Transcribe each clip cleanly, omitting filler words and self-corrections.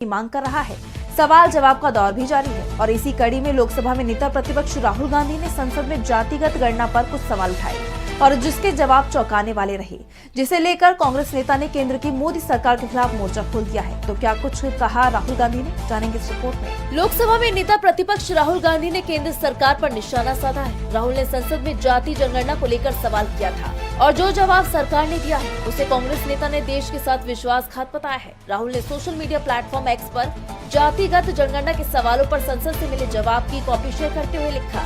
की मांग कर रहा है। सवाल जवाब का दौर भी जारी है और इसी कड़ी में लोकसभा में नेता प्रतिपक्ष राहुल गांधी ने संसद में जातिगत गणना पर कुछ सवाल उठाए और जिसके जवाब चौंकाने वाले रहे, जिसे लेकर कांग्रेस नेता ने केंद्र की मोदी सरकार के खिलाफ मोर्चा खोल दिया है। तो क्या कुछ कहा राहुल गांधी ने, जानेंगे इस रिपोर्ट में। लोकसभा में नेता प्रतिपक्ष राहुल गांधी ने केंद्र सरकार पर निशाना साधा है। राहुल ने संसद में जाति जनगणना को लेकर सवाल किया था और जो जवाब सरकार ने दिया है उसे कांग्रेस नेता ने देश के साथ विश्वासघात बताया है। राहुल ने सोशल मीडिया प्लेटफॉर्म एक्स पर जातिगत जनगणना के सवालों पर संसद से मिले जवाब की कॉपी शेयर करते हुए लिखा,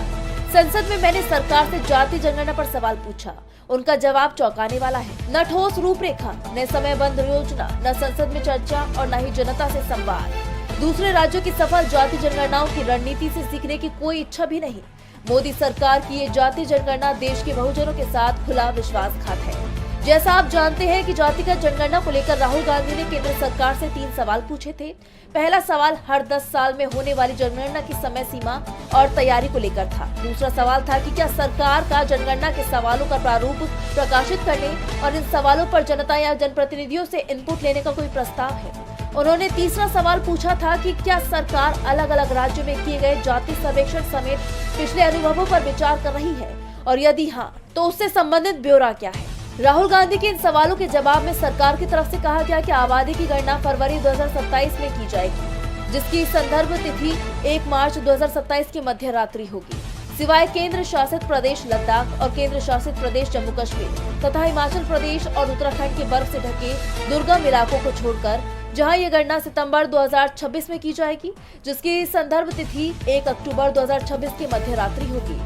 संसद में मैंने सरकार से जाति जनगणना पर सवाल पूछा, उनका जवाब चौंकाने वाला है। न ठोस रूपरेखा, न समयबद्ध योजना, न संसद में चर्चा और न ही जनता से संवाद। दूसरे राज्यों की सफल जाति जनगणनाओं की रणनीति से सीखने की कोई इच्छा भी नहीं। मोदी सरकार की ये जाति जनगणना देश के बहुजनों के साथ खुला विश्वासघात है। जैसा आप जानते हैं कि जातिगत जनगणना को लेकर राहुल गांधी ने केंद्र सरकार से 3 सवाल पूछे थे। पहला सवाल हर 10 साल में होने वाली जनगणना की समय सीमा और तैयारी को लेकर था। दूसरा सवाल था कि क्या सरकार का जनगणना के सवालों का प्रारूप प्रकाशित करने और इन सवालों पर जनता या जनप्रतिनिधियों से इनपुट लेने का कोई प्रस्ताव है। उन्होंने तीसरा सवाल पूछा था कि क्या सरकार अलग अलग राज्यों में किए गए जाति सर्वेक्षण समेत पिछले अनुभवों पर विचार कर रही है और यदि हाँ तो उससे संबंधित ब्यौरा क्या है। राहुल गांधी के इन सवालों के जवाब में सरकार की तरफ से कहा गया कि आबादी की गणना फरवरी 2027 में की जाएगी, जिसकी संदर्भ तिथि 1 मार्च 2027 की मध्य रात्रि होगी। सिवाय केंद्र शासित प्रदेश लद्दाख और केंद्र शासित प्रदेश जम्मू कश्मीर तथा हिमाचल प्रदेश और उत्तराखंड के बर्फ से ढके दुर्गम इलाकों को छोड़कर जहां ये गणना सितंबर 2026 में की जाएगी, जिसकी संदर्भ तिथि 1 अक्टूबर 2026 की मध्य रात्रि होगी।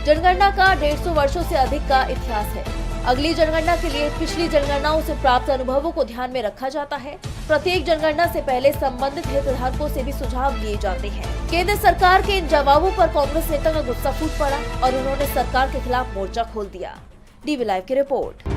जनगणना का 150 वर्षों से अधिक का इतिहास है। अगली जनगणना के लिए पिछली जनगणनाओं से प्राप्त अनुभवों को ध्यान में रखा जाता है। प्रत्येक जनगणना से पहले संबंधित हितधारकों से भी सुझाव लिए जाते हैं। केंद्र सरकार के इन जवाबों पर कांग्रेस नेता का गुस्सा फूट पड़ा और उन्होंने सरकार के खिलाफ मोर्चा खोल दिया। डीवी लाइव की रिपोर्ट।